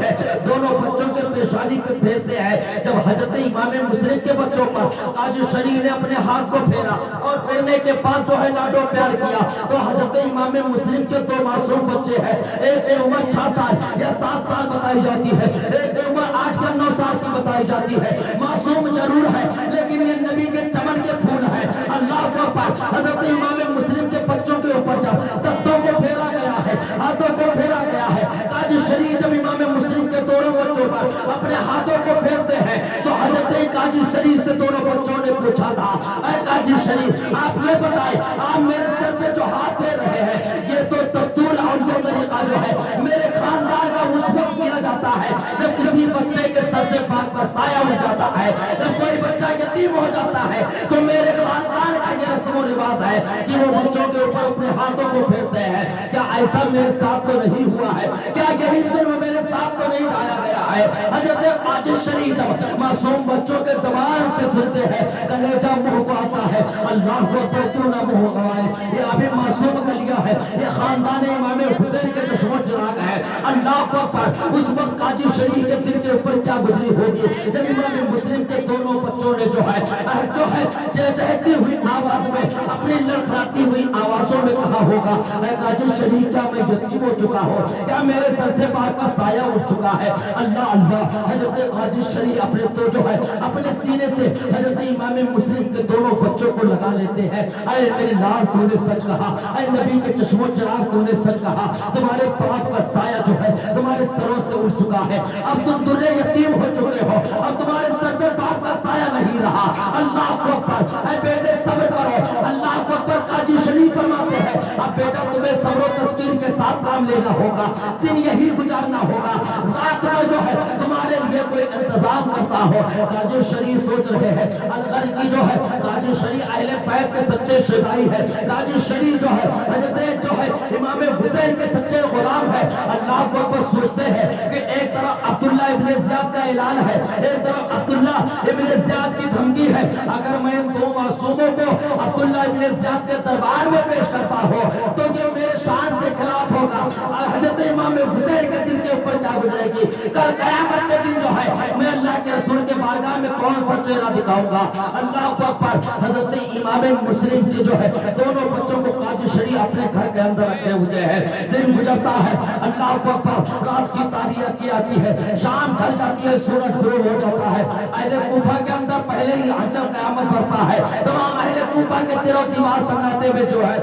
ہے دونوں بچوں کے پیشانی پہ پھیرتے ہیں. جب حضرت امام مسلم کے بچوں پر قاضی شریف نے اپنے ہاتھ کو پھیرا اور پھیرنے کے بعد جو ہے لاڈو پیار کیا تو حضرت امام مسلم کے دو معصوم بچے ہیں. ایک کی عمر 6 سال یا 7 سال بتائی جاتی ہے, ایک کی عمر 8 یا 9 سال کی بتائی جاتی ہے. معصوم ضرور ہے لیکن یہ نبی کے چمن کے پھول ہے. اللہ اکبر. حضرت امام مسلم کے بچوں کے اوپر جب دستوں کو پھیرا گیا ہے, ہاتھوں کو پھیرا گیا ہے, قاضی شریف جب امام مسلم کے دونوں بچوں پر اپنے ہاتھوں کو پھیرتے ہیں تو حضرت قاضی شریف سے دونوں بچوں نے پوچھا تھا, اے قاضی شریف آپ یہ بتائیں آپ میرے سر پہ جو ہاتھ پھیر رہے ہیں یہ تو دستور اور یہ طریقہ جو ہے میرے خاندان کا اس وقت کیا جاتا ہے جب کسی بچے کے سر سے پاک کا سایہ اٹھ جاتا ہے, جب کوئی بچہ یتیم ہو جاتا ہے تو میرے خاندان کا یہ رسم و رواج ہے کہ وہ بچوں کے اوپر اپنے ہاتھوں کو پھیرتے ہیں. کیا ایسا میرے ساتھ تو نہیں ہوا ہے؟ کیا یہی ظلم میرے ساتھ تو نہیں ڈالا گیا ہے؟ حضرت قاضی شریف جب معصوم بچوں کے زبان سے سنتے ہیں کلیجہ منہ کو آتا ہے. اللہ کو کیوں نہ منہ گوائے, یہ ابھی معصوم کا لیا ہے, یہ خاندان امام حسین کے چشم و چراغ ہے. اللہ کو پر اس وقت قاضی شریف کے دل کے اوپر کیا گزری ہوگی جب امام مسلم کے دونوں بچوں نے جو ہے چہچہتی ہوئی آواز میں اپنی لڑکھڑاتی ہوئی آوازوں میں کہا ہوگا, اے قاضی شریف کیا میں یتیم ہو چکا ہوں, کیا میرے سر سے پاک کا سایہ اٹھ چکا ہے؟ اللہ اللہ. حضرت قاضی شریف اپنے تو جو ہے اپنے سینے سے حضرت امام مسلم کے دونوں بچوں کو لگا لیتے ہیں. اے میرے لال تو نے سچ کہا, اے نبی کے چشم و چراغ تو نے سچ کہا, تمہارے باپ کا سایہ جو ہے تمہارے سروں سے اٹھ چکا ہے, اب تم درے یتیم ہو چکے ہو, اب تمہارے سر پہ باپ کا سایہ نہیں رہا. اللہ اکبر. اے بیٹے صبر کرو. اللہ اکبر. قاضی شریف فرماتے ہیں اب بیٹا تمہیں صبر و تسکین کے ساتھ کام لینا ہوگا, دن یہی گزارنا ہوگا, رات میں جو ہے تمہارے لیے کوئی انتظام کرتا ہو. قاضی شریف سوچ رہے ہیں الغر کی جو ہے قاضی شریف اہل بیت کے سچے شیدائی ہے, قاضی شریف جو ہے حضرت جو ہے امام حسین کے سچے غلام ہے. اللہ کو سوچتے ہیں کہ ایک طرف عبداللہ ابن زیاد کا اعلان ہے, ایک طرف عبداللہ ابن زیاد کی دھمکی ہے, اگر میں ان دو معصوموں کو عبداللہ ابن زیاد کے دربار میں پیش کرتا ہوں تو یہ میرے شان سے خلاف ہوگا. حضرت امام حسین کے دل کے اوپر کیا گزرے گی؟ کل قیامت کے دن جو ہے میں اللہ کے رسول کے بارگاہ میں کون سا چہرہ دکھاؤں گا. اللہ اکبر. حضرت امام مسلم کے جو ہے دونوں بچوں کو قاضی شریف اپنے گھر کے اندر رکھے ہوئے ہیں. دن گزرتا ہے, اللہ اکبر. رات کی تاریکی آتی ہے, شام ڈھل جاتی ہے, سورج غروب ہو جاتا ہے. اہل کوفہ کے اندر پہلے ہی اجل قیامت برپا ہے. تمام اہل کوفہ کے تیر و دیوار سناٹے میں جو ہے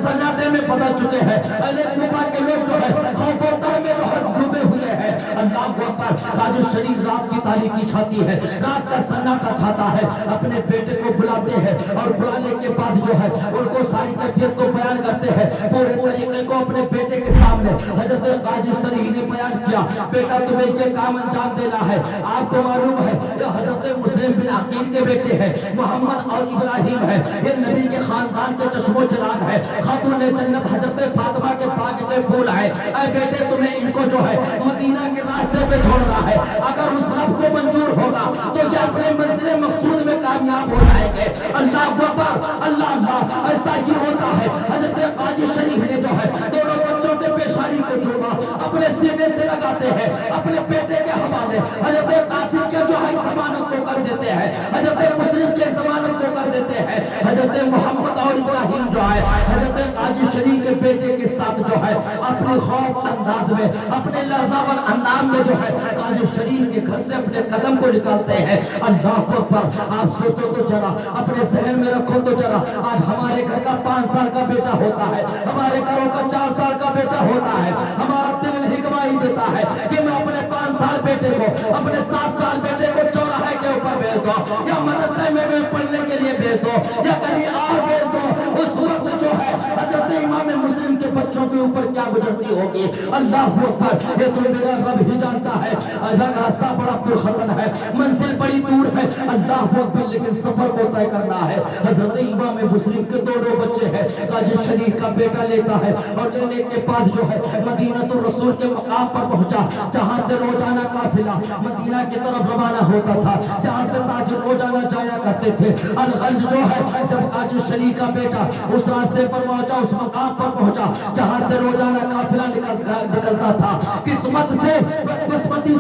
سناٹے میں بدل چکے ہیں. اہل کوفہ کے لوگ جو ہے خوف و ڈر میں جو ہے ڈوبے ہوئے ہیں. اللہ اکبر. قاضی شریف رات کی تاریکی چھاتی ہے, رات کا سناٹا چھاتا ہے, اپنے بیٹے کو بلاتے ہیں اور بلانے کے بعد جو ہے ان کو ساری کیفیت کو بیان کرتے ہیں پورے طریقے کو اپنے بیٹے کے سامنے. حضرت قاضی شریف نے بیان کیا بیٹا تمہیں یہ کام انجام دینا ہے. آپ کو معلوم ہے کہ حضرت مسلم بن عقیل کے بیٹے ہیں, محمد اور ابراہیم ہے, یہ نبی کے خاندان کے چشم و چراغ ہے, خاتون جنت حضرت فاطمہ کے پاک کے پھول ہے. اے بیٹے تمہیں ان کو جو ہے مدینہ کے راستے پہ چھوڑنا ہے, اگر اس رب کو منظور ہوگا تو یہ اپنے منزل مقصود میں کامیاب ہو جائیں گے. اللہ اکبر. اللہ اللہ. ایسا ہی ہوتا ہے. حضرت قاضی شریف نے جو ہے دونوں بچوں کے پیشانی کو چوما, اپنے سینے سے لگاتے ہیں, اپنے بیٹے کے حوالے حضرت قاسم کے جو ہے ضمانت کو کر دیتے ہیں, حضرت مسلم کے ضمانت کو کر دیتے ہیں. حضرت محمد اور ابراہیم جو ہے حضرت قاضی شریف کے بیٹے کے ساتھ جو ہے اپنے خوف انداز میں, اپنے لرزاور انداز میں جو ہے قاضی شریف کے گھر سے اپنے قدم کو نکالتے ہیں. اللہ اکبر. آپ سوچو تو ذرا, اپنے ذہن میں رکھو تو ذرا, آج ہمارے گھر کا 5 سال کا بیٹا ہوتا ہے, ہمارے گھروں کا 4 سال کا بیٹا ہوتا ہے, ہمارا دل نہیں گواہی دیتا ہے کہ میں اپنے 5 سال بیٹے کو, اپنے 7 سال بیٹے کو چوراہے کے اوپر بھیج دو یا مدرسے میں پڑھنے کے لیے بھیج دو یا کہیں اور بھیج دو. اس وقت جو ہے حضرت امام مسلم کے بچوں کے اوپر کیا گزرتی ہوگی. اللہ اکبر. یہ تو میرا رب ہی جانتا ہے. راستہ بڑا پرخطر ہے, منزل بڑی دور ہے. اللہ اکبر. لیکن سفر کو طے کرنا ہے. حضرت امام مسلم کے 2 بچے ہیں, قاضی شریف کا بیٹا لیتا ہے اور لینے کے بعد جو ہے مدینہ الرسول کے مقام پر پہنچا, جہاں سے روزانہ قافلہ مدینہ کی طرف روانہ ہوتا تھا, جہاں سے تاجر روزانہ جایا کرتے تھے. الغرض جو ہے جب قاضی شریف کا بیٹا اس راستے پر پہنچا, اس مقام پر پہنچا جہاں سے روزانہ قافلہ نکلتا تھا, قسمت سے بدقسمتی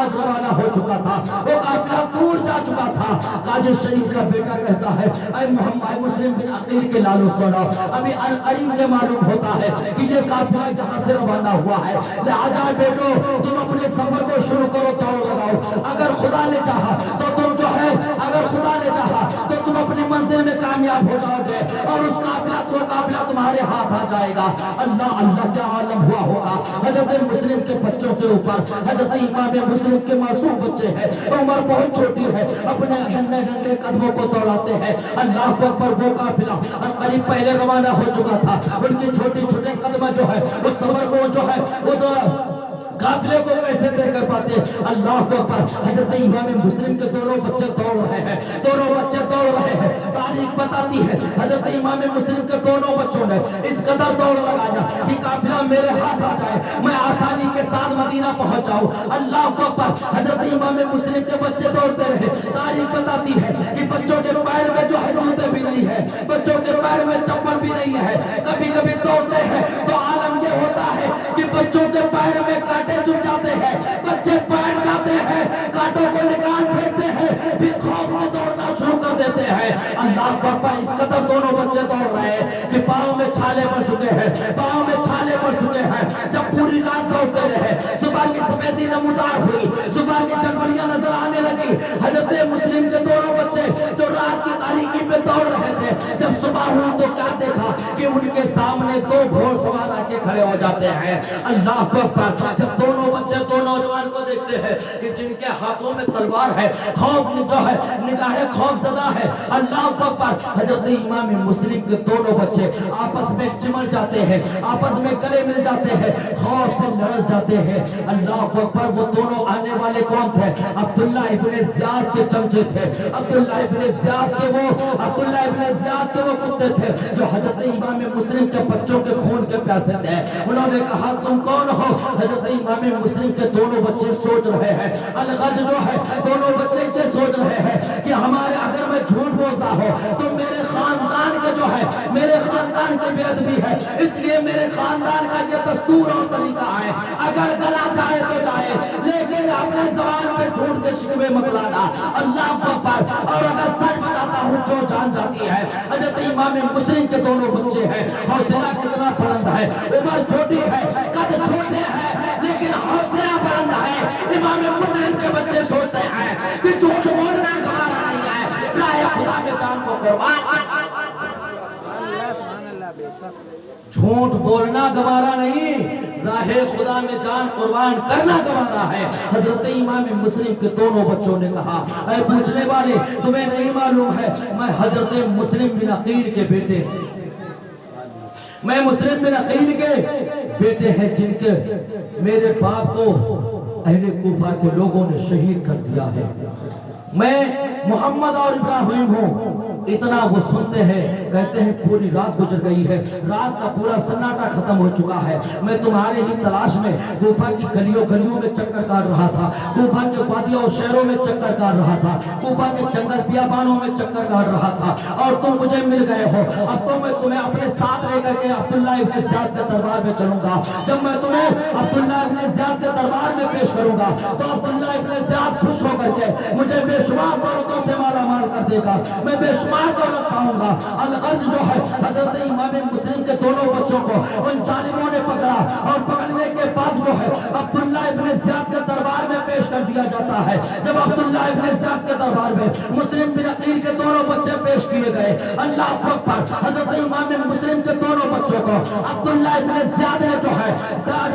आज रवाना हो चुका था, वो काफिला दूर जा चुका था। काजी शरीफ का बेटा कहता है, ऐ मोहम्मद मुस्लिम बिन अकील के लालो सुनो, अभी अरीम के मालूम होता है कि ये काफिला यहाँ से रवाना हुआ है, लिहाजा बेटो तुम अपने सफर को शुरू करो, दौड़ लगाओ। अगर खुदा ने चाहा तो तुम जो है, अगर खुदा ने चाहा तो तुम अपनी मंजिल में कामयाब हो जाओगे और उस काफिला तुम्हारे हाथ आ जाएगा। अल्लाह अल्लाह क्या आलम हुआ होगा हजरत मुस्लिम के बच्चों के ऊपर। हजरत इमाम मुस्लिम के मासूम बच्चे हैं, उम्र बहुत छोटी है, अपने नन्हे नन्हे कदमों को दौड़ाते हैं। अल्लाह पर वो काफिला करीब पहले रवाना हो चुका था। उनकी छोटी छोटे कदम जो है उस सफर को जो है उस काफिले को कैसे तय कर पाते। अल्लाह को अकबर। हजरत इमाम मुस्लिम के दोनों बच्चे दौड़ रहे हैं, दोनों बच्चे दौड़ रहे हैं। तारीख बताती है हजरत इमाम मुस्लिम के दोनों बच्चों ने इस कदर दौड़ लगाया कि काफिला मेरे हाथ आ जाए, मैं आसानी के साथ मदीना पहुंच जाऊं। अल्लाह को अकबर। हजरत इमाम मुस्लिम के बच्चे दौड़ते रहे। तारीख बताती है कि बच्चों के पैर में जो है जूते भी नहीं है, बच्चों के पैर में चप्पल भी नहीं है। कभी कभी दौड़ते हैं तो आलम ये होता है कि बच्चों के पैर में कांटे चुभ जाते हैं, बच्चे पैर जाते हैं, कांटों को निकाल फेंकते हैं, फिर खौफ से दौड़ना शुरू कर देते हैं। अल्लाह पर इस कदर दोनों बच्चे दौड़ रहे हैं कि पाँव में छाले पड़ चुके हैं, पाँव में छाले पड़ चुके हैं। जब पूरी रात दौड़ते रहे, सुबह की सफेदी नमूदार हुई, सुबह की चकमनियां नजर आने लगी। हजरत मुस्लिम के दोनों बच्चे जो रात की तारीकी पे दौड़ रहे थे, जब सुबह हुई तो क्या देखा कि उनके सामने दो घोड़सवार आके खड़े हो जाते हैं। अल्लाह पर जब दोनों बच्चे दो नौजवान को देखते हैं कि जिनके हाथों में तलवार है, खौफ जो है, निगाहें खौफ ज़दा है। अल्लाह अकबर। हजरत इमाम मुस्लिम के दोनों बच्चे आपस में चिमट जाते हैं, आपस में गले मिल जाते हैं, खौफ से लरस जाते हैं। अल्लाह अकबर। वो दोनों आने वाले कौन थे? अब्दुल्ला इब्ने ज़ियाद के चमचे थे, अब्दुल्ला इब्ने ज़ियाद के वो कुत्ते थे जो हजरत इमाम मुस्लिम के बच्चों के खून के प्यासे थे। उन्होंने कहा तुम कौन हो? हजरत इमाम मुस्लिम के दोनों बच्चे सोच रहे हैं, अलगज जो है दोनों बच्चे ये सोच रहे हैं कि हमारे अगर मैं झूठ बोलता हो तो मेरे खानदान के जो है, मेरे खानदान की बेअदबी है, इसलिए मेरे खानदान का ये दस्तूर और तरीका है, अगर गला जाए तो जाए, लेकिन अपने सवाल पे झूठ के शिकवे मत लाना। अल्लाह अकबर। और अगर सच बताता हूँ जो जान जाती है। हजरत इमाम मुस्लिम के दोनों बच्चे हैं, हौसला कितना बुलंद है, उम्र छोटी है, कद छोटे हैं, लेकिन हौसला बुलंद है। इमाम मुस्लिम के बच्चे सोचते हैं कि झूठ बोलना गवारा नहीं है, राह खुदा में जान को कुर्बान। झूठ बोलना गवारा नहीं, राह खुदा में जान कुर्बान करना गवारा है। हजरत इमाम मुस्लिम के दोनों बच्चों ने कहा, ऐ पूछने वाले तुम्हें नहीं मालूम है मैं हजरत मुस्लिम बिन अकील के बेटे, मैं मुस्लिम बिन अकील के बेटे हैं जिनके मेरे बाप को अहले कूफा के लोगों ने शहीद कर दिया है। मैं मोहम्मद और इब्राहिम हूँ। इतना वो सुनते हैं, कहते हैं पूरी रात गुजर गई है, रात का पूरा सन्नाटा खत्म हो चुका है, मैं तुम्हारे ही तलाश में कूफा की गलियों में चक्कर काट रहा था, कूफा के वादियों और शहरों में चक्कर काट रहा था, कूफा के जंगल बियाबानों में चक्कर काट रहा था, और तुम मुझे मिल गए हो। अब तो मैं तुम्हें अपने साथ लेकर के अब्दुल्ला इब्ने ज़ियाद के दरबार में चलूंगा। जब मैं तुम्हें अब्दुल्ला इब्ने ज़ियाद के दरबार में पेश करूंगा तो अब्दुल्ला इब्ने ज़ियाद खुश होकर के मुझे बेशुमार दौलतों से माला माल कर देगा, मैं बेशुमार दौलत पाऊंगा। अलगर्ज जो है हजरत इमाम मुस्लिम के दोनों बच्चों को उन जालिमों ने पकड़ा और पकड़ने के बाद जो है अब्दुल्ला इब्ने ज़ियाद के दरबार में पेश कर दिया जाता है। जब अब्दुल्ला इब्ने ज़ियाद के दरबार में मुस्लिम बिन अकील के दोनों बच्चे पेश किए गए, अल्लाह अकबर। हजरत इमाम मुस्लिम के दोनों बच्चों को अब्दुल्ला इब्ने ज़ियाद ने जो है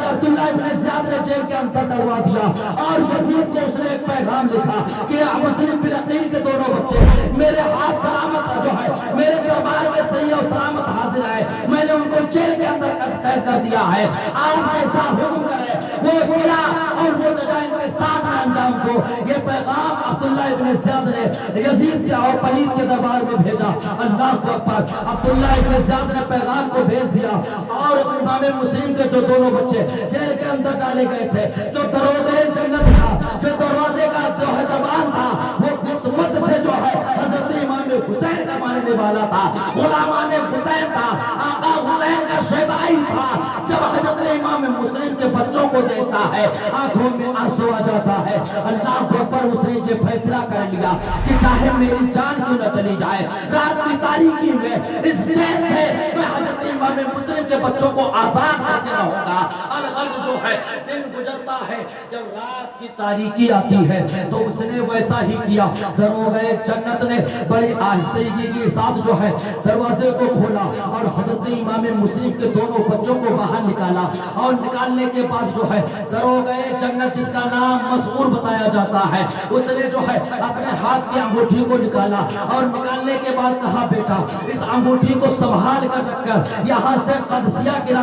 अब्दुल्ला इब्ने ज़ियाद ने जेल के अंदर डलवा दिया और यजीद को उसने एक पैगाम लिखा कि मुस्लिम बिन अकील के दोनों बच्चे मेरे हाथ सलामत जो है, मेरे दरबार में सही और सलामत हाजिर है, मैंने उनको जेल के अंदर कैद कर दिया है, आप कैसा हुक्म करे वो सिला और वो जगह इनके साथ अंजाम दो। ये पैगाम अब्दुल्ला इब्ने ज़ियाद ने यजीद के और पलीद के दरबार में भेजा। अल्लाह अकबर। अब्दुल्ला इब्ने ज़ियाद ने पैगाम को भेज दिया और इमाम मुस्लिम के जो दोनों बच्चे जेल के अंदर डाले गए थे, जो दरोगा जन्नत था, जो दरवाजे का जो है दरबान था, वो किस्मत से जो है हजरत इमाम हुसैन का मानने वाला था, गुलामान हुसैन था, आका हुसैन का शहदाई था। जब हजरत इमाम मुस्लिम के बच्चों को देखता है, आंखों में आंसू आ जाता है। अल्लाह अकबर, उसने ये फैसला कर लिया कि चाहे मेरी जान क्यों न चली जाए, रात की तारीकी में इस जेल से मैं हजरत इमाम मुस्लिम के बच्चों को आजाद करके रहूंगा। अलग जो है दिन गुजरता है, जब रात की तारीकी आती है तो उसने वैसा ही किया। दरोगा जन्नत ने बड़ी आहिस्तगी के साथ जो है दरवाजे को खोला और हजरत इमाम मुस्लिम के दोनों बच्चों को बाहर निकाला। और निकालने के बाद जो है दरोगा जन्नत, जिसका नाम मसऊर बताया जाता है, उसने जो है अपने हाथ की अंगूठी को निकाला और निकालने के बाद कहा, बेटा इस अंगूठी को संभाल कर रखकर यहाँ से कादसिया के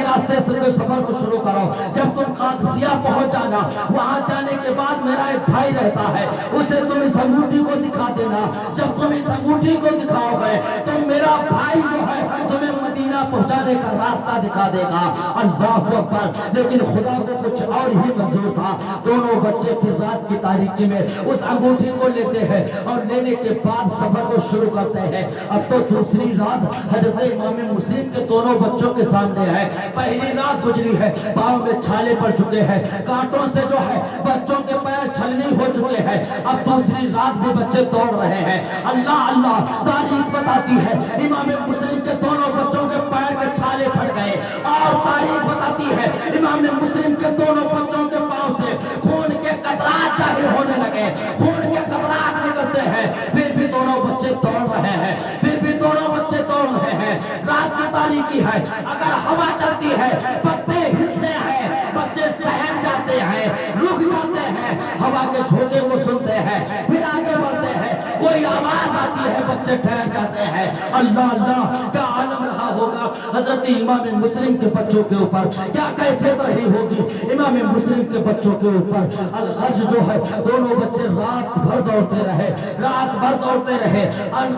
रास्ते से सफर को शुरू करो। जब तुम कादसिया पहुंच जाना, वहां जाने के बाद मेरा एक भाई रहता है, उसे तुम इस अंगूठी को दिखा देना। जब तुम इस अंगूठी को दिखाओगे तो मेरा भाई जो है तुम्हें मदीना पहुंचाने का रास्ता दिखा देगा। अल्लाह अकबर। लेकिन खुदा को कुछ और ही मंजूर था। दोनों बच्चे फिर रात की तारीकी में उस अंगूठी को लेते हैं और लेने के बाद सफर को शुरू करते हैं। अब तो दूसरी रात हजरत इमाम मुस्लिम के दोनों बच्चों के सामने है। पहली रात गुजरी है, पाँव में छाले पड़ चुके हैं, कांटों से जो है बच्चों के पैर छलनी हो चुके हैं। अब दूसरी रात भी बच्चे दौड़ रहे हैं। अल्लाह अल्लाह, तारीख बताती है इमाम मुस्लिम के दोनों बच्चों के पैर के छाले फट गए। और तारीख बताती है इमाम मुस्लिम के दोनों बच्चों के पांव से खून के कतरात जाहिर होने लगे, खून के कतरात निकलते हैं। फिर भी दोनों बच्चे दौड़ रहे हैं, फिर भी दोनों बच्चे दौड़ रहे हैं। रात की तारीकी है, अगर हवा चलती है, पत्ते हिलते हैं, बच्चे सहम जाते हैं, रुक जाते हैं, हवा के झोंके को सुनते हैं, फिर आगे बढ़ते हैं, कोई आवाज आती है, बच्चे ठहर जाते हैं। अल्लाह अल्लाह, क्या आलम रहा होगा हजरत इमाम मुस्लिम के बच्चों के ऊपर, क्या कैफियत रही होगी इमाम मुस्लिम के बच्चों के ऊपर। अलगर्ज जो है दोनों बच्चे रात भर दौड़ते रहे, रात भर दौड़ते रहे।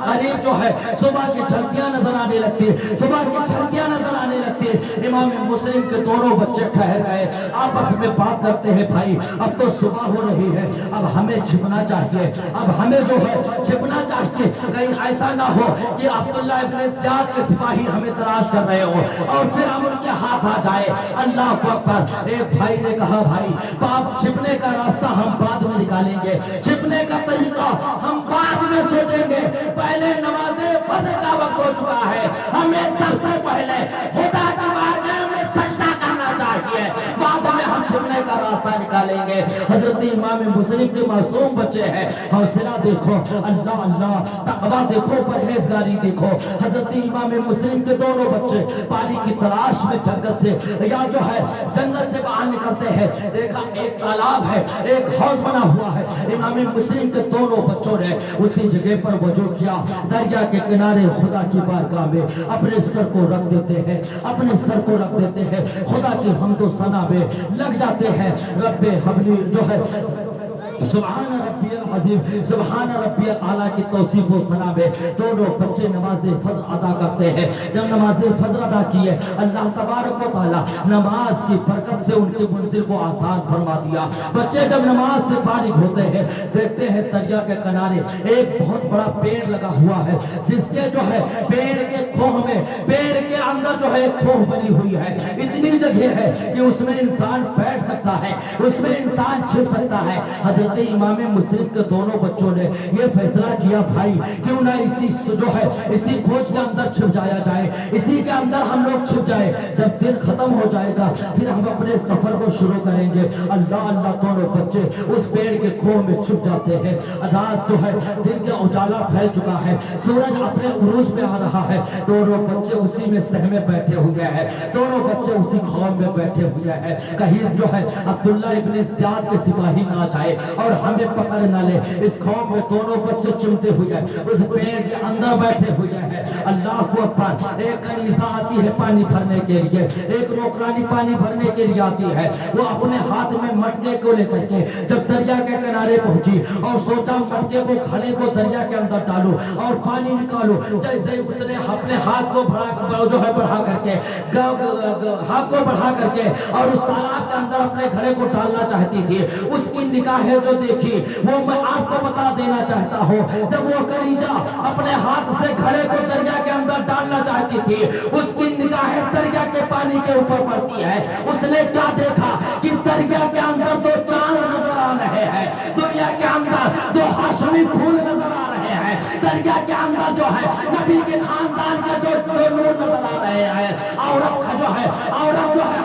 करीब जो है सुबह की झलकियां नजर आने लगती, सुबह की झलकियां नजर आने लगती। इमाम मुस्लिम के दोनों बच्चे ठहर गए, आपस में बात करते हैं, भाई अब तो सुबह हो रही है, अब हमें छिपना चाहिए, अब हमें जो है छिपना चाहिए, कहीं ऐसा ना हो कि अब्दुल्ला इब्न ज़ियाद के सिपाही हमें तलाश कर रहे हो और फिर हम उनके हाथ आ जाए। अल्लाह अकबर। एक भाई ने कहा, भाई पाप छिपने का रास्ता हम बाद में निकालेंगे, छिपने का तरीका हम बाद में सोचेंगे, पहले नमाज़े फजर का वक्त हो चुका है, हमें सबसे पहले खुदा की बारगाह में सजदा करना चाहिए, बाद में हम छिपने का रास्ता निकालेंगे। हजरत इमाम मुस्लिम के मासूम बच्चे हैं, हौसला देखो, अल्लाह अल्लाह, तक़वा देखो, परहेजगारी देखो। हजरत इमाम मुस्लिम के दोनों बच्चे पानी की तलाश में जंगल से या जो है जंगल से बाहर निकलते हैं। देखा एक तालाब है, एक हौज बना हुआ है। इमाम मुस्लिम के दोनों बच्चों ने उसी जगह पर वजू किया, दरिया के किनारे खुदा की बारगाह में अपने सर को रख देते हैं, अपने सर को रख देते हैं, खुदा की हम्दो सना में लग जाते हैं। रब्बे हबली जो है सुभान रब्बियल अज़ीम, सुभान रब्बियल आला की तौसीफ व सना में दोनों बच्चे नमाज़े फज्र अदा करते हैं। जब नमाज़े फज्र अदा किए, अल्लाह तबारक व तआला नमाज की बरकत से उनके मंजिल को आसान फरमा दिया। बच्चे जब नमाज से फारिग होते हैं, देखते हैं दरिया के किनारे एक बहुत बड़ा पेड़ लगा हुआ है, जिसके जो है पेड़ के खोह में, पेड़ के अंदर जो है एक खोह बनी हुई है। इतनी जगह है कि उसमें इंसान बैठ सकता है, उसमें इंसान छिप सकता है। हजरत इमाम मुस्लिम के दोनों बच्चों ने ये फैसला किया, भाई क्यों ना इसी जो है इसी खोज के अंदर छिप जाया जाए, इसी के अंदर हम लोग छिप जाए। जब दिन खत्म हो जाएगा फिर हम अपने सफर को शुरू करेंगे। अल्लाह अल्लाह, दोनों बच्चे उस पेड़ के खोह में छिप जाते हैं। रात जो है दिन का उजाला फैल चुका है, सूरज अपने उरूज पे आ रहा है। दोनों बच्चे उसी में सहमे बैठे हुए हैं, दोनों बच्चे उसी खोह में बैठे हुए हैं। कहीं जो है अब्दुल्ला इब्न ज़ियाद के सिपाही ना जाए और हमें पकड़ न ले। इस खौफ में दोनों बच्चे चिमटे हुए उस पेड़ के अंदर बैठे हुए हैं। अल्लाह को अकबर। एक कनीसा आती है पानी भरने के लिए, एक नौकरानी पानी भरने के लिए आती है। वो अपने हाथ में मटके को लेकर के जब दरिया के किनारे पहुंची और सोचा मटके को घड़े को दरिया के अंदर डालो और पानी निकालो, जैसे ही उसने अपने हाथ को बढ़ा करके हाथ को बढ़ा करके और उस तालाब के अंदर अपने घड़े को डालना चाहती थी, उसकी निगाहें जो देखी वो मैं आपको बता देना चाहता हूँ। जब वो कलीजा अपने हाथ से घड़े को दरिया के अंदर डालना चाहती थी, उसकी निगाह निगाहें दरिया के पानी के ऊपर पड़ती है, उसने क्या देखा कि दरिया के अंदर दो चांद नजर आ रहे हैं, दुनिया के अंदर दो हाशमी फूल नजर आ रहे हैं, दरिया के अंदर जो है नबी के खानदान के जो नूर नजर आ रहे हैं। औरत जो है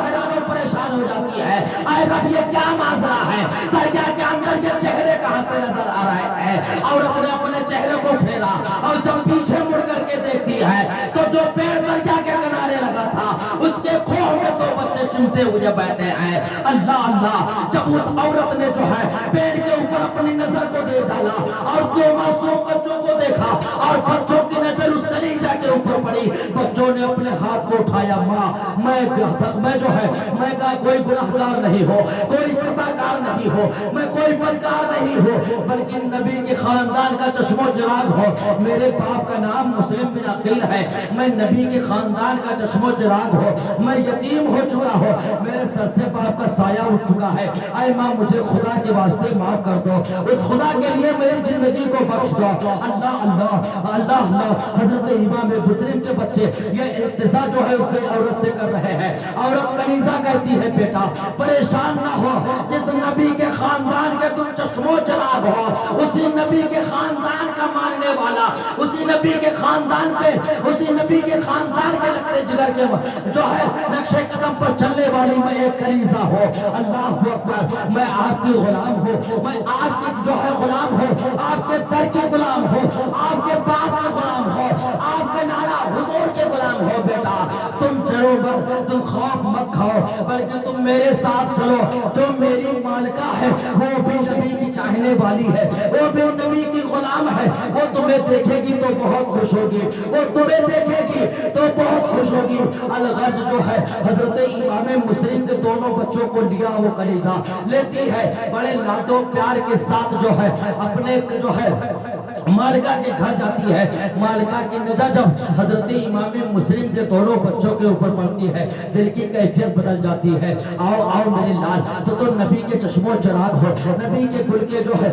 हैरान और परेशान हो जाती है, अरे रब ये क्या माजरा है, दरिया के अंदर ये चेहरे कहां से नजर आ रहे हैं। औरत ने अपने चेहरे को फेरा और जब पीछे मुड़ करके देखती है तो जो पेड़ दरिया के किनारे लगा था उसके खोह में दो बच्चे चिमटे हुए बैठे हैं। अल्लाह अल्लाह, जब उस औरत ने जो है पेड़ के ऊपर अपनी नजर को दे डाला और दो मासूम बच्चों को देखा और बच्चों की नजर उस कलीजा के ऊपर पड़ी, बच्चों ने अपने हाथ को उठाया, माँ मैं जो है मैं का कोई गुनाहगार नहीं हो, कोई खताकार नहीं हो, मैं कोई बदकार नहीं हो, बल्कि नबी के खानदान का चश्मो चिराग हो। मेरे बाप का नाम मुस्लिम बिन अकील है, मैं नबी के खानदान का चश्मो चिराग हो, मैं यतीम हो चुका हो, मेरे सर से बाप का साया उठ चुका है। ऐ माँ मुझे खुदा के वास्ते माफ कर दो, उस खुदा के लिए मेरी जिंदगी को बख्श दो। अल्लाह अल्लाह अल्लाह अल्लाह। हजरत इमाम मुस्लिम के बच्चे ये इंतज़ा जो है उससे औरत से कर रहे हैं। औरत कनीज़ा कहती है बेटा परेशान ना हो, जिस नबी के खानदान के तुम चश्मो चिराग हो, उसी नबी के खानदान का मानने वाला, उसी नबी के खानदान पे, उसी नबी के खानदान के लगते जिगर के जो है नक्शे कदम पर चलने वाली मैं एक कनीज़ा हो। अल्लाह अकबर, मैं आपकी गुलाम हूँ, मैं आपकी जो है गुलाम हूँ, आपके दर के गुलाम हो, आपके बाप के गुलाम हो, आपके नाना हुजूर के गुलाम हो। बेटा तुम डरो मत, तुम खौफ मत खाओ, बल्कि तुम मेरे साथ चलो। जो मेरी मालिका है वो भी नबी की चाहने वाली है, वो भी नबी की गुलाम है, वो तुम्हें देखेगी तो बहुत खुश होगी, वो तुम्हें देखेगी तो बहुत खुश होगी। अलगर्ज जो है हजरत इमाम मुस्लिम के दोनों बच्चों को लिया, वो कलीजा लेती है, बड़े लाडो प्यार के साथ जो है अपने जो है मालिका के घर जाती है। मालिका की नजर जब हजरत इमाम मुस्लिम के दोनों बच्चों के ऊपर पड़ती है, दिल की कैफियत बदल जाती है। आओ आओ मेरे लाल, तो नबी के चश्मो चिराग हो, नबी के गुल के जो है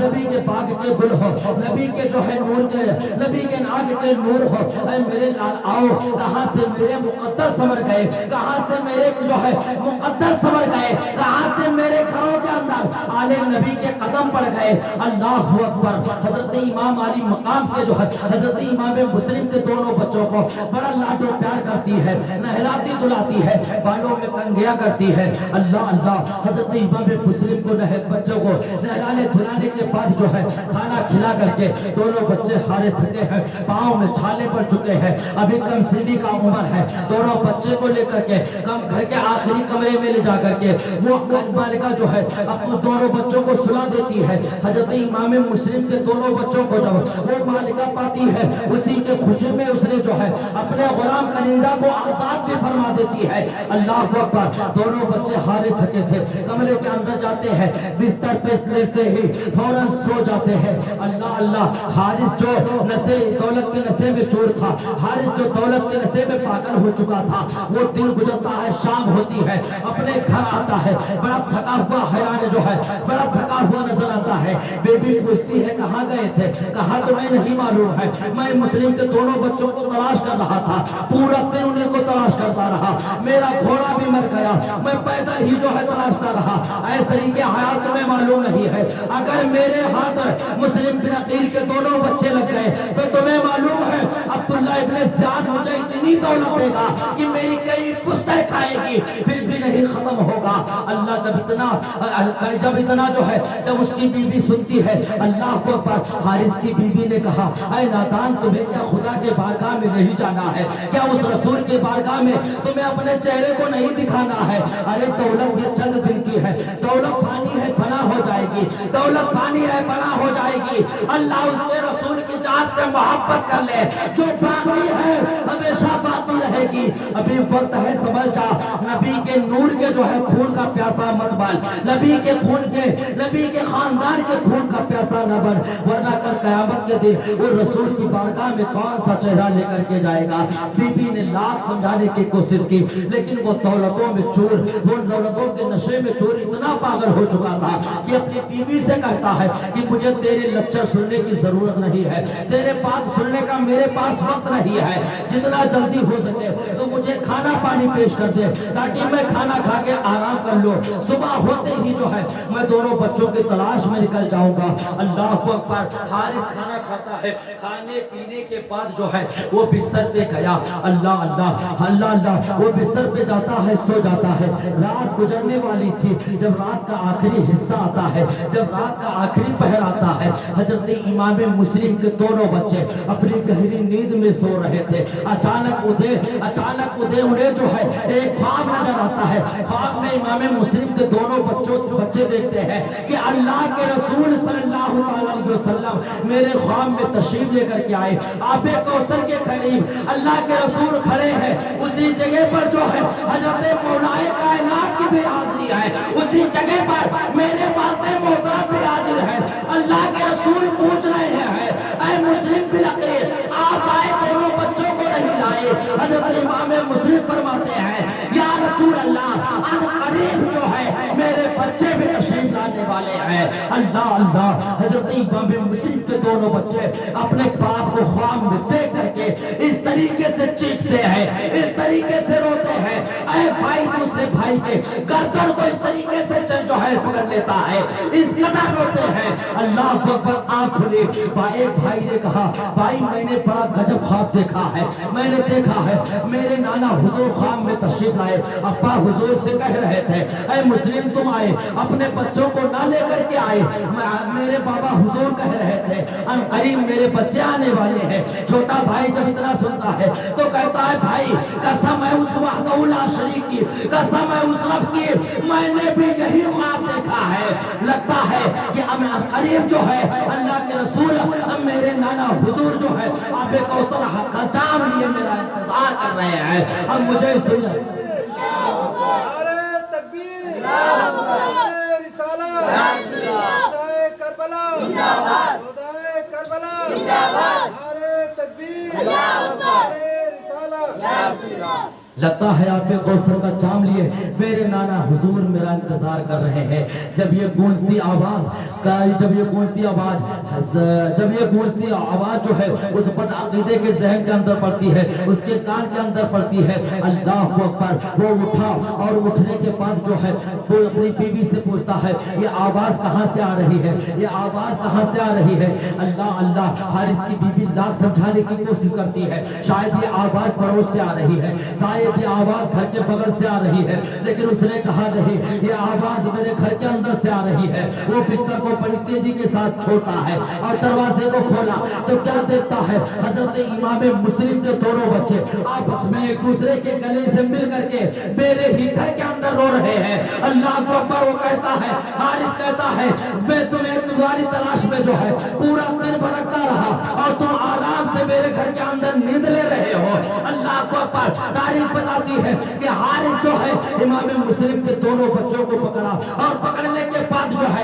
नबी के बाग के गुल हो, नबी के जो है नूर के, नबी के नाग के नूर हो। ऐ मेरे लाल आओ, कहां से मेरे मुकद्दर समर गए, कहां से मेरे जो है मुकद्दर समर गए, कहां से मेरे घरों के अंदर आले नबी के कदम पड़ गए। अल्लाह अकबर। हजरत इमाम अली मकाम के जो है हजरत इमाम मुस्लिम के दोनों बच्चों को बड़ा लाडो प्यार करती है, नहलाती धुलाती है, बालों में कंघियां करती है। अल्लाह अल्लाह। हजरत इमाम मुस्लिम को बच्चों को नहलाने धुलाने के बाद जो है खाना खिला करके दोनों बच्चे हारे थके हैं, पाँव में छाले पड़ चुके हैं, अभी कम सीढ़ी का उम्र है। दोनों बच्चे को लेकर के कम घर के आखिरी कमरे में ले जा करके वो मालिका जो है अपने दोनों बच्चों को सुला देती है। हजरत इमाम मुस्लिम के दोनों बच्चों को जब वो मालिका पाती है, उसी के खुशी में उसने जो है अपने गुलाम कनीजा को आजाद भी फरमा देती है। अल्लाह अकबर। दोनों बच्चे हारे थके थे, कमरे के अंदर जाते हैं, बिस्तर पे लेटते ही फौरन सो जाते हैं। अल्लाह अल्लाह। हारिस जो नशे दौलत के नशे में चोर था, हारिस जो दौलत के नशे में पागल हो चुका था, वो दिन गुजरता है, शाम होती है, अपने घर आता है, बड़ा थका हुआ हैरान जो है बड़ा थका हुआ नजर आता है। बेबी पूछती है कहाँ गए थे, कहा तुम्हें नहीं मालूम है, मैं मुस्लिम के दोनों बच्चों को तलाश कर रहा था, पूरा दिन उन्हीं को तलाश करता रहा, मेरा घोड़ा भी मर गया, मैं पैदल ही जो है तलाशता रहा। ऐसे ही के हालात तुम्हें मालूम नहीं है, अगर मेरे हाथ मुस्लिम बिन अकील के दोनों बच्चे लग गए तो तुम्हें मालूम है अब्दुल्ला इब्ने ज़ियाद मुझे इतनी दौलत देगा कि मेरी कई पुश्तें खाएगी, फिर भी नहीं खत्म होगा। अल्लाह जब इतना जो है जब उसकी बीवी सुनती है, अल्लाह को हारिस की बीवी ने कहा ऐ नादान, तुम्हें क्या खुदा के बारगाह में नहीं जाना है, क्या उस रसूल के बारगाह में तुम्हें अपने चेहरे को नहीं दिखाना है? अरे दौलत ये चंद दिन की है, दौलत फानी है, फना हो जाएगी, दौलत फानी है, फना हो जाएगी। अल्लाह उसके रसूल की जात से मोहब्बत कर ले, जो बाकी है हमेशा बाकी रहेगी। अभी वक्त है, समझ जा, नबी के नूर के जो है खून का प्यासा मत बाल, नबी के खून के, नबी के खानदान के खून का प्यासा न बन, वरना कल कयामत के दिन वो रसूल की बारगाह में कौन सा चेहरा लेकर के जाएगा। बीबी ने लाख समझाने की कोशिश की, लेकिन वो दौलतों में चोर, वो दौलतों के नशे में चोर इतना पागल हो चुका था कि अपनी बीवी से कहता है कि मुझे तेरे लेक्चर सुनने की जरूरत नहीं है, तेरे बात सुनने का मेरे पास वक्त नहीं है, जितना जल्दी हो सके तो मुझे खाना पानी पेश कर दे ताकि मैं खाना खा के आराम कर लूं। सुबह होते ही जो है मैं दोनों बच्चों की तलाश में निकल जाऊंगा। अल्लाह अकबर। हारिस खाना खाता है, खाने पीने के बाद जो है वो बिस्तर पे गया। अल्लाह अल्लाह अल्लाह अल्लाह, वो बिस्तर पे जाता है, सो जाता है। रात गुजरने वाली थी। जब रात का आखिरी हिस्सा आता है, जब रात का आखिरी पहर आता है, हजरत इमाम मुस्लिम के दोनों बच्चे अपनी गहरी नींद में सो रहे थे। अचानक उन्हें जो है एक ख्वाब नजर आता है। ख्वाब में इमाम मुस्लिम के दोनों बच्चे देखते हैं कि अल्लाह के रसूल सल्लल्लाहु अलैहि वसल्लम मेरे ख्वाब में तशरीफ लेकर के आए। आबे कौसर के करीब अल्लाह के रसूल खड़े हैं। उसी जगह पर जो है हजरत मौलाए कायनात की भी हाजिरी है। उसी जगह पर मेरे बातें मोहतरम भी हाजिर है। अल्लाह के रसूल पूछ रहे हैं, ऐ मुस्लिम बिलकीर, आप आए दोनों बच्चों को नहीं लाए? हजरत इमाम मुस्लिम फरमाते हैं, या रसूल अल्लाह, अनकरीब जो है मेरे बच्चे भी तशरीफ लाने वाले हैं। अल्लाह अल्लाह। हजरत इमाम मुस्लिम के दोनों बच्चे अपने बाप को ख्वाब में देख करके इस तरीके से चीखते हैं, इस तरीके से रोते हैं। ऐ भाई दूसरे भाई के गर्दन को इस तरीके से जो है पकड़ लेता है, इस कदर रोते हैं। अल्लाह अकबर। आंख खुली। एक भाई ने कहा, भाई मैंने बड़ा गजब ख्वाब देखा है। मैंने देखा है मेरे नाना हुजूर ख्वाब में तशरीफ लाए। अब्बा हुजूर से कह रहे थे, ऐ मुस्लिम तुम आए, अपने बच्चों को ना लेकर के आए। मेरे बाबा हुजूर कह रहे थे अनकरीब मेरे बच्चे आने वाले हैं। छोटा भाई जब इतना सुनता है तो कहता है, भाई कसम है उस वहदहू ला शरीक की, कसम है उस रब की, मैंने भी यही ख्वाब देखा है। लगता है कि अब अनकरीब जो है अल्लाह के रसूल अब मेरे नाना हुजूर जो है आबे कौसर का जाम लिए मेरा इंतजार कर रहे हैं। अब मुझे इस दुनिया लगता है आप कौसर का जाम लिए मेरे नाना हुजूर मेरा इंतजार कर रहे हैं। जब ये गूंजती आवाज जो है उस बदअकीदे के जहन के अंदर पड़ती है, उसके कान के अंदर पड़ती है। अल्लाह अकबर। वो उठा और उठने के बाद जो है वो अपनी बीवी से पूछता है, ये आवाज कहाँ से आ रही है, ये आवाज कहाँ से आ रही है? अल्लाह अल्लाह। हारिस की बीवी लाख समझाने की कोशिश करती है, शायद ये आवाज पड़ोस से आ रही है, शायद ये आवाज घर के बगल से आ रही है, लेकिन उसने कहा नहीं, ये आवाज मेरे घर के अंदर से आ रही है। वो बिस्तर को बड़ी तेजी के साथ छोड़ता है और दरवाजे को खोला तो क्या देखता है, हजरत इमाम मुस्लिम के दोनों बच्चे आपस में एक दूसरे के गले से मिल करके मेरे ही घर के अंदर रो रहे हैं। अल्लाह अकबर। वो कहता है, हारिस कहता है, मैं तुम्हारी तलाश में जो है पूरा दिन भटकता रहा और तुम आराम से मेरे घर के अंदर नींद ले रहे हो। अल्लाह अकबर। तारीफ बताती है कि हारिस जो है इमाम मुस्लिम के दोनों बच्चों को पकड़ा और पकड़ने के बाद जो है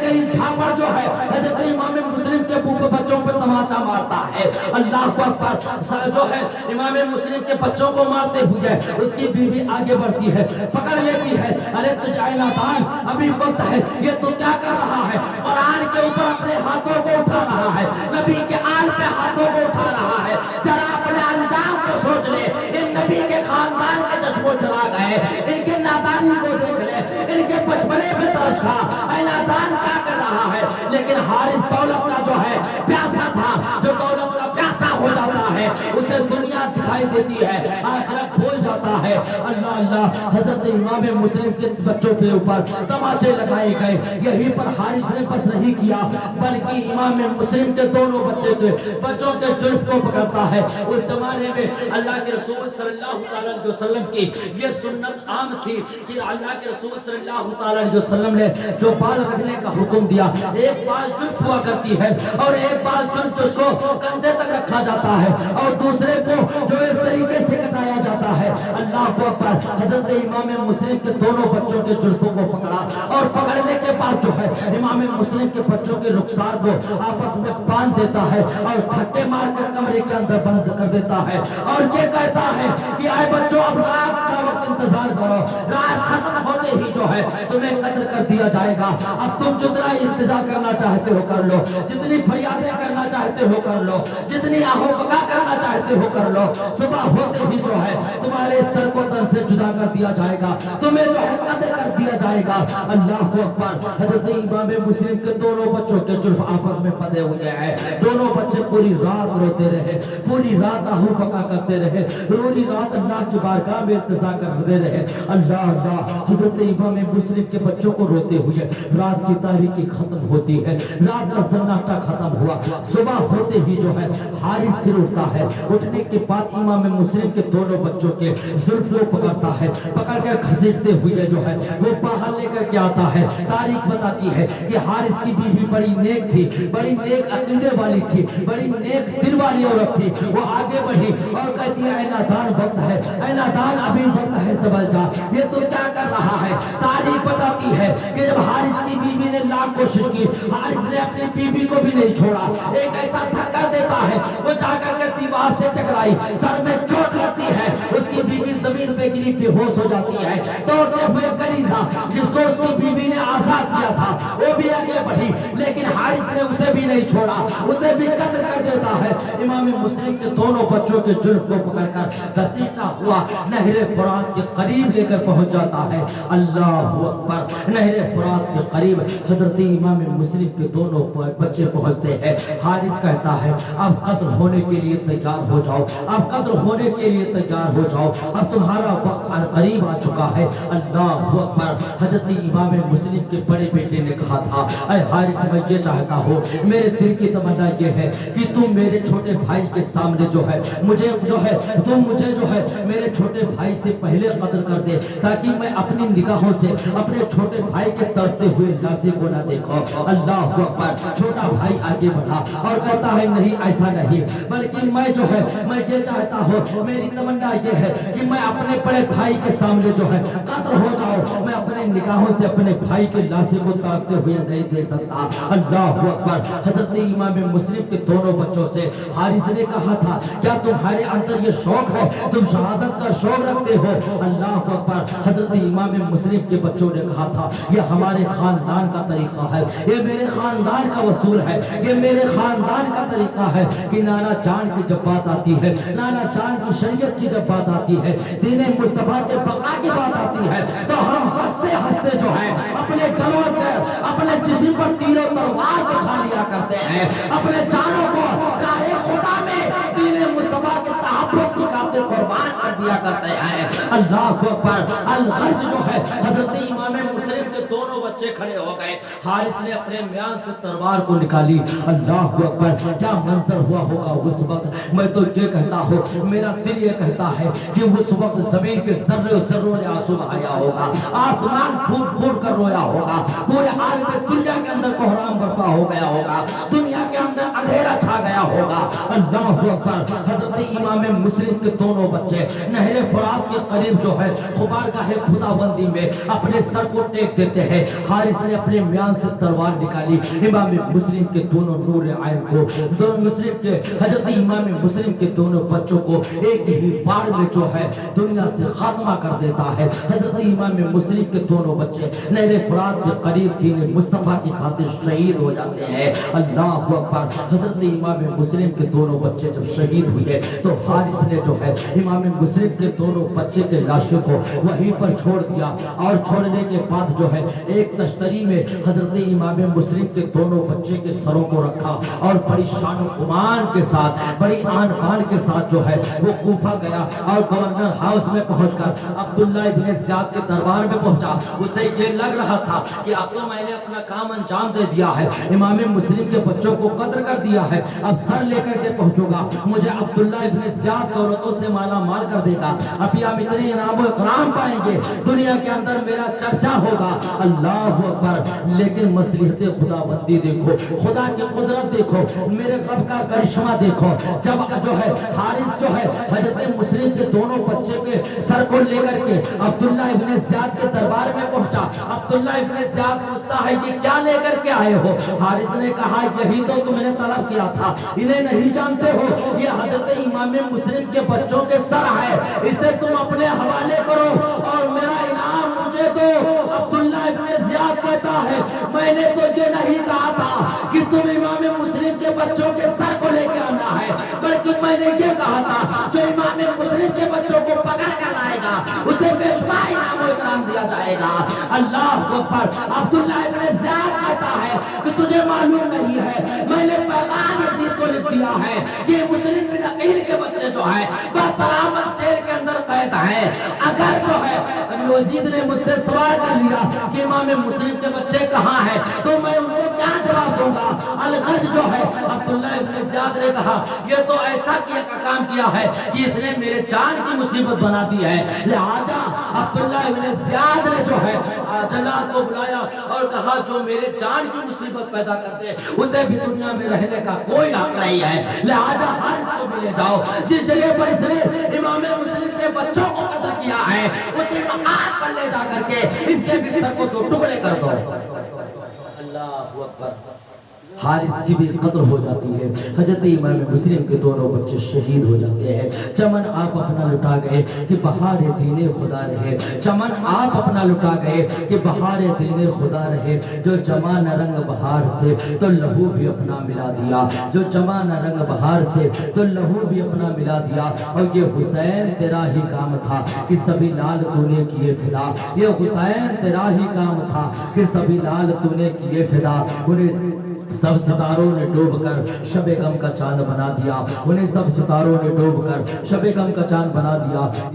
कहीं झापड़ जो है हजरत इमाम मुस्लिम के बच्चों पर तमाचा मारता है। अल्लाह अकबर। जो है इमाम मुस्लिम के बच्चों को मारते हुए उसकी बीवी आगे बढ़ती है, पकड़ लेती है। अरे तुझे नादान, अभी वक्त है, ये तो क्या कर रहा है? कुरान के ऊपर अपने हाथों को उठा रहा है, नबी के आल पे हाथों को उठा रहा है। जरा अपने अंजाम को सोच ले। इन नबी के खानदान के चश्मों चला गए, इनके नादानी को देख ले, इनके बचपने पे तरस खा। नादान क्या कर रहा है? लेकिन हारिस दौलत का जो है प्यासा था, जो दौलत का प्यासा हो जाता है उसे दुनिया दिखाई देती है, आखिरत भूल जाता है। अल्लाह अल्लाह। हजरत इमाम मुस्लिम के बच्चों के ऊपर तमाचे लगाए गए। यहीं पर हारिस ने बस नहीं किया बल्कि इमाम मुस्लिम के दोनों बच्चों के जुल्फ को पकड़ता है। उस जमाने में अल्लाह के रसूल सल्लल्लाहु अलैहि वसल्लम की ये सुन्नत आम थी कि अल्लाह के रसूल सल्लल्लाहु अलैहि वसल्लम ने जो बाल रखने का हुक्म दिया, एक बाल जुल्फ हुआ करती है और एक बाल जुल्फ उसको कंधे तक रखा जाता है और दूसरे को जो इस तरीके से कटाया जाता है। अल्लाह अकबर। हजरत इमाम मुस्लिम के दोनों बच्चों के जुल्फों को पकड़ा और पकड़ने के बाद जो है इमाम मुस्लिम के बच्चों के रुखसार को आपस में बांध देता है और धक्के मारकर कमरे के अंदर बंद कर देता है और ये कहता है कि आए बच्चों अब रात का वक्त इंतजार करो, रात खत्म होते ही जो है तुम्हें कत्ल कर दिया जाएगा। अब तुम जितना इंतजार करना चाहते हो कर लो, जितनी फरियादें करना चाहते हो कर लो, जितनी आहो बका करना चाहते हो कर लो, सुबह होते ही जो है तुम्हारे सर को तन से जुदा कर दिया जाएगा, तुम्हें जो है कत्ल कर दिया जाएगा। अल्लाह अकबर। हजरत इमाम मुस्लिम के दोनों बच्चों के जुल्फ आपस में बंधे हुए हैं, दोनों बच्चे पूरी रात रोते रहे, पूरी रात आहू बका करते रहे, पूरी रात अल्लाह की बारगाह में इंतजार करते रहे। अल्लाह अल्लाह। हजरत इमाम मुस्लिम के बच्चों को रोते हुए रात की तारीकी खत्म होती है, रात का सन्नाटा खत्म हुआ, सुबह होते ही जो है हारिस फिर उठता है। उठने के बाद इमाम मुस्लिम के दोनों बच्चों के जुल्फ को पकड़ता है, पकड़ कर घसीटते हुए जो है वो बाहर लेकर के आता है। तारीख बताती है कि हारिस की बीवी बड़ी नेक थी, बड़ी नेक अकीदे वाली थी, बड़ी नेक दिल वाली औरत थी। वो आगे बढ़ी और कहती है, ऐ नादान वक्त है, ऐ नादान अभी वक्त है, समझ जा, ये तो क्या कर रहा है। तारीख बताती है कि जब हारिस की बीवी ने लाख कोशिश की, हारिस ने अपनी बीवी को भी नहीं छोड़ा, एक ऐसा धक्का देता है वो जाकर के दीवार से टकराई, सर में चोट लगती है, उसकी बीवी जमीन पे गिरी बेहोश हो जाती है। दौड़ते हुए कलीजा जिसको उसकी बीवी ने आजाद किया था वो भी आगे बढ़ी, लेकिन हारिस ने उसे भी नहीं छोड़ा, उसे भी कत्ल कर देता है। इमाम मुस्लिम के दोनों बच्चों के जुल्फ को पकड़कर घसीटता हुआ नहरे फुरात के करीब लेकर पहुंच जाता है। अल्लाह अकबर। नहरे फुरात के करीब हजरत इमाम मुस्लिम के दोनों बच्चे पहुंचते हैं। हारिस कहता है, अब कत्ल होने के लिए तैयार हो जाओ, अब कत्ल होने के लिए तैयार हो जाओ, अब तुम्हारा वक्त करीब आ चुका है। अल्लाह अकबर। हजरत इमाम मुस्लिम के बड़े बेटे ने कहा था, ऐ हारिस, मैं ये चाहता हूँ, मेरे दिल की तमन्ना ये है कि तुम मेरे छोटे भाई के सामने जो है मुझे जो है तुम मुझे जो है मेरे छोटे भाई से पहले कत्ल कर दे, ताकि मैं अपनी निगाहों से अपने छोटे भाई के तड़पते हुए लाशें को ना देखो। अल्लाह अकबर। छोटा भाई आगे बढ़ा और कहता है, नहीं ऐसा नहीं, बल्कि मैं जो है मैं ये चाहता हूँ, मेरी तमन्ना ये है कि मैं अपने बड़े भाई के सामने जो है कत्ल हो जाऊं, मैं अपने निगाहों से अपने भाई के लाशें को तड़पते हुए नहीं देख सकता। अल्लाह अकबर। हजरत इमाम मुस्लिम के दोनों बच्चों से हारिस ने कहा था, क्या तुम्हारे अंदर ये शौक है, तुम शहादत का शौक रखते हो? अल्लाह अकबर। हजरत इमाम मुस्लिम के बच्चों ने कहा था, ये हमारे खानदान का तरीका है, ये मेरे खानदान का वसूल है, ये मेरे खानदान का तरीका है कि नाना जान की जब बात आती है, नाना जान की शरीयत की जब बात आती है, दीन मुस्तफा के बका की बात आती है, तो हम हंसते हंसते जो है अपने गलों पर, अपने जिस्म पर तीरों तलवार उठा लिया करते हैं, अपने जानों को राहे खुदा में दीन मुस्तफा के तहफ्फुज़ की खातिर कुर्बान कर दिया करते हैं। अल्लाह अकबर। अल-गर्ज जो है हजरत इमाम मुस्लिम के दोनों बच्चे खड़े हो गए, हारिस ने अपने म्यान से तलवार को निकाली। अल्लाह अकबर। क्या मंजर हुआ होगा उस वक्त, मैं तो ये कहता हूँ, मेरा दिल ये कहता है कि उस वक्त जमीन के जर्रे जर्रों ने आंसू बहाया होगा, आसमान फूट फूट कर रोया होगा, पूरे आलम दुनिया के अंदर कोहराम बर्पा हो गया होगा, दुनिया के अंदर अंधेरा छा गया होगा। अल्लाह अकबर। हजरत इमाम मुस्लिम के दोनों बच्चे नहरे फुरात के करीब जो है खुबारगाह खुदाबंदी में अपने सर को टेक देते हैं। हारिस ने अपने म्यान से तलवार निकाली, इमाम मुस्लिम के दोनों नूर आइन को, दोनों मुस्लिम के हजरत इमाम मुस्लिम के दोनों बच्चों को एक ही बार में जो है दुनिया से खात्मा कर देता है। हजरत इमाम मुस्लिम के दोनों बच्चे नहरे फुरात के करीब दीन मुस्तफा की खातिर शहीद हो जाते हैं। अल्लाह अकबर। हजरत इमाम मुस्लिम के दोनों बच्चे जब शहीद हुए तो हारिस ने जो है इमाम मुस्लिम के दोनों बच्चे के लाशों को वहीं पर छोड़ दिया, और छोड़ने के बाद जो है एक तश्तरी में हजरत इमाम मुस्लिम के दोनों बच्चे के सरों को रखा और बड़ी शान गुमान के साथ, बड़ी आन बान के साथ जो है वो कूफा गया और गवर्नर हाउस में पहुंचकर अब्दुल्ला इब्न ज़ियाद के दरबार में पहुंचा। उसे ये लग रहा था कि अब तो मैंने अपना काम अंजाम दे दिया है, इमाम मुस्लिम के बच्चों को कत्ल कर दिया है, अब सर लेकर के पहुंचूंगा, मुझे अब्दुल्ला इब्न ज़ियाद दौलतों से माला माल कर देगा, अभी हम इतने इनाम इकराम पाएंगे, दुनिया के अंदर मेरा चर्चा होगा। अल्लाह अकबर। लेकिन मसलिहत खुदाबंदी देखो, खुदा की कुदरत देखो, मेरे रब का करिश्मा देखो, जब जो है हारिस जो है हजरत मुस्लिम के दोनों बच्चे के सर को लेकर के अब्दुल्ला इब्न ज़ियाद के दरबार में पहुंचा। अब्दुल्ला इब्न ज़ियाद पूछता है कि क्या लेकर के आए हो? हारिस ने कहा, यही तो तुमने तलब किया था। इन्हें नहीं जानते हो, ये हजरत इमाम मुस्लिम के बच्चों के सर है, इसे तुम अपने हवाले करो और मेरा इनाम मुझे दो। अब्दुल्ला इब्ने ज़ियाद कहता है, मैंने तो ये नहीं कहा था कि तुम इमाम मुस्लिम के बच्चों के सर को लेके आना है, बल्कि मैंने ये कहा था जो इमाम मुस्लिम के बच्चों को पकड़ कर लाएगा उसे बेशुमार इनाम व इकराम दिया जाएगा। अल्लाह अकबर। अब्दुल्ला इब्ने ज़ियाद कहता है कि तुझे मालूम नहीं है, मैंने पैगाम यजीद को लिख दिया है कि मुस्लिम बिन अकील के बच्चे जो है बस सलामत जेल के अंदर कैद है। अगर जो है यजीद ने मुझसे सवाल कर लिया कि इमाम मुस्लिम के बच्चे कहाँ हैं, तो मैं उनको क्या जवाब दूंगा? अलगज जो है अब्दुल्ला इब्ने ज़ियाद ने कहा, ये तो ऐसा काम किया है कि इसने मेरे जान की मुसीबत बना दी है। लिहाजा अब्दुल्ला इब्ने ज़ियाद ने जो है जल्लाद को बुलाया और कहा, जो मेरे जान की मुसीबत पैदा करते उसे भी दुनिया में रहने का कोई हक नहीं है। लिहाजा हर को भी ले जाओ। जिस जगह पर इसने इमाम मुस्लिम के बच्चों को कत्ल किया है उसी मकान पर ले जा करके इसके बिस्तर को 2 टुकड़े कर दो। अल्लाह अकबर। हारिस की भी कत्ल हो जाती है। हजरत इमाम मुस्लिम के दोनों बच्चे शहीद हो जाते हैं। चमन आप अपना लुटा गए कि बहार दीने खुदा रहे। चमन आप अपना लुटा गए कि बहार दीने खुदा रहे। जो जमा न रंग बहार से तो लहू भी अपना मिला दिया, जो जमा न रंग बहार से तो लहू भी अपना मिला दिया। और ये हुसैन तेरा ही काम था कि सभी लाल तूने किए फिदा। ये हुसैन तेरा ही काम था कि सभी लाल तूने किए फिदा। उन्हें सब सितारों ने डूबकर शबे गम का चांद बना दिया। उन्हें सब सितारों ने डूबकर शबे गम का चांद बना दिया।